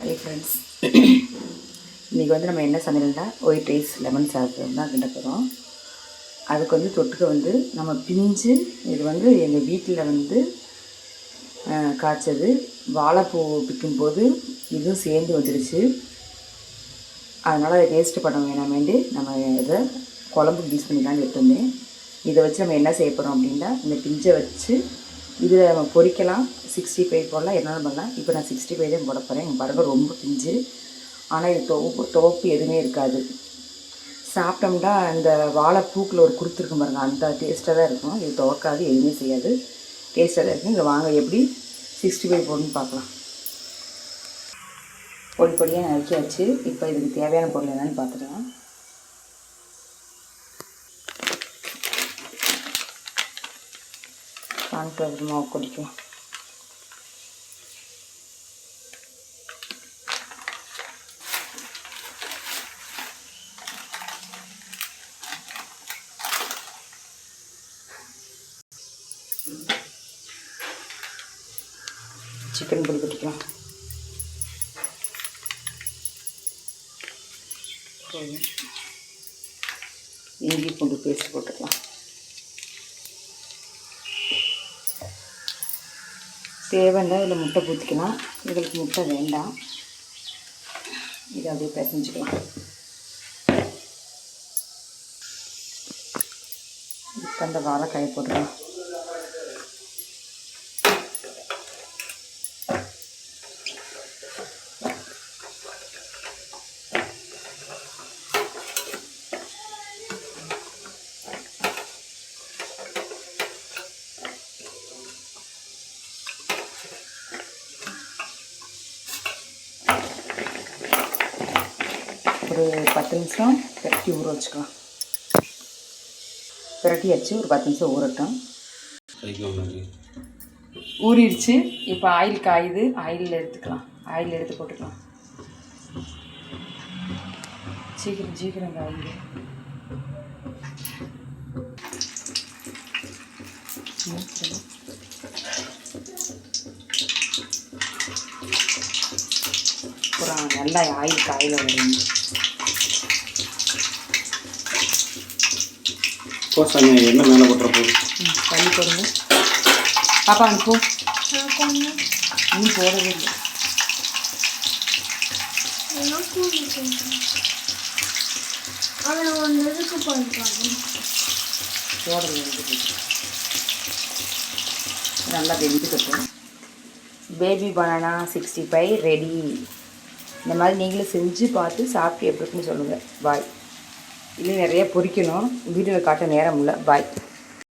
Hi friends, இன்றைக்கி நம்ம என்ன சமையல்னா ஒயிட் ரைஸ் லெமன் சாதம் தான் கிண்ட போகிறோம். அதுக்கு தொட்டுக்க நம்ம பிஞ்சு இது எங்கள் வீட்டில் காய்ச்சது வாழைப்பூ பிக்கும்போது இதுவும் சேர்ந்து வந்துடுச்சு. அதனால் அதை வேஸ்ட்டு பண்ண வேணாமேண்டு நம்ம இதை குழம்புக்கு யூஸ் பண்ணிக்கலான்னு எடுத்துருந்தேன். இதை வச்சு நம்ம என்ன செய்ய போகிறோம் அப்படின்னா, இந்த பிஞ்சை வச்சு இதில் நம்ம பொரிக்கலாம், 65 போடலாம், என்னாலும் பண்ணலாம். இப்போ நான் 65 தான் போட போகிறேன். எங்கள் பாருங்கள் ரொம்ப பிஞ்சு, ஆனால் இது துவப்பு எதுவுமே இருக்காது. சாப்பிட்டோம்னா இந்த வாழைப்பூக்கில் ஒரு கொடுத்துருக்கும் பாருங்கள், அந்த டேஸ்ட்டாக தான் இருக்கும். இது துவக்காது, எதுவுமே செய்யாது, டேஸ்ட்டாக தான் இருக்கும். இங்கே வாங்க எப்படி 65 போடணும்னு பார்க்கலாம். பொடி பொடியாக நறுக்கியாச்சு. இப்போ இதுக்கு தேவையான பொருள் என்னென்னு பார்த்துக்கலாம். கான்ஃப்ளவர் மாவு கொதிக்கலாம். சிக்கன் பொடி கொட்டிக்கலாம். இஞ்சி பூண்டு பேஸ்ட் போட்டுக்கலாம். தேவைன்னா இதில் முட்டை ஊற்றிக்கலாம். இதுக்கு முட்டை வேண்டாம். இதை அப்படியே பிசைஞ்சிக்கலாம். இப்போ அந்த வாழைக்காயை போட்டுக்கலாம். ஒரு 10 நிமிஷம் பிரட்டி ஊற வச்சுக்கலாம். பிரட்டியாச்சு, ஒரு 10 நிமிஷம் ஊறட்டும். ஊறிடுச்சு. இப்போ ஆயில் காயுது, ஆயிலில் எடுத்துக்கலாம். ஆயில் எடுத்து போட்டுக்கலாம். சீக்கிரம் காயுது. அப்புறம் நல்லா ஆயில் காயில் வரும். என்ன மேலே போட்டுற போகுது? தண்ணி போடுங்க பாப்பா. அனுப்போ, நீ போடவே இல்லை. நல்லா வெந்துக்கட்டும். Baby banana 65 ready. இந்த மாதிரி நீங்களும் செஞ்சு பார்த்து சாப்பிட்டு எப்படி இருக்குன்னு சொல்லுங்கள். பாய். இன்னும் நிறைய பொரிக்கணும், வீடியோவில் காட்ட நேரம் இல்லை. பாய்.